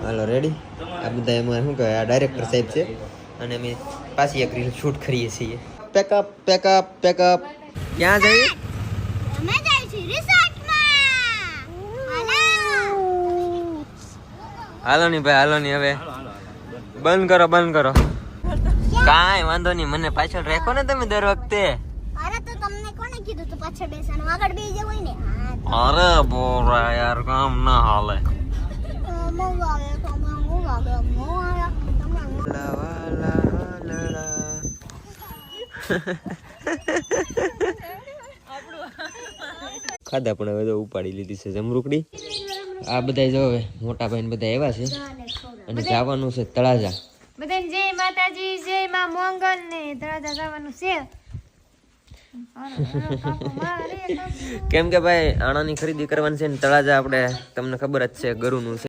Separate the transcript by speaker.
Speaker 1: હાલો ready. આ બધા એમાં શું કહેવાય, આ ડાયરેક્ટર સાહેબ છે અને અમે પાછી એક રીલ શૂટ કરીએ છીએ. Pack up pack up pack up. ક્યાં જઈએ?
Speaker 2: અમે જાય છે રિસોર્ટમાં.
Speaker 1: હાલો ની ભાઈ, હાલો ની હવે બંધ કરો, બંધ કરો. કાંઈ વાંધો નહીં, મને પાછળ રાખો ને તમે દર વખતે.
Speaker 2: અરે તો તમને કોને કીધું તું પાછળ બેસવાનું? આગળ બેસી જવું હોય ને.
Speaker 1: અરે બોરા યાર, કામ ના હાલે. ખાધા પણ હવે તો ઉપાડી લીધી છે જમરૂકડી. આ બધા જો હવે મોટા ભાઈ બધા એવા છે અને જવાનું છે તળાજા.
Speaker 2: બધાને જય માતાજી, જય માં મોંગલ ને તળાજા જવાનું છે.
Speaker 1: કેમ કે ભાઈ આણાની ખરીદી કરવાની છે ને તળાજા આપણે તમને ખબર જ છે ગરુનું છે.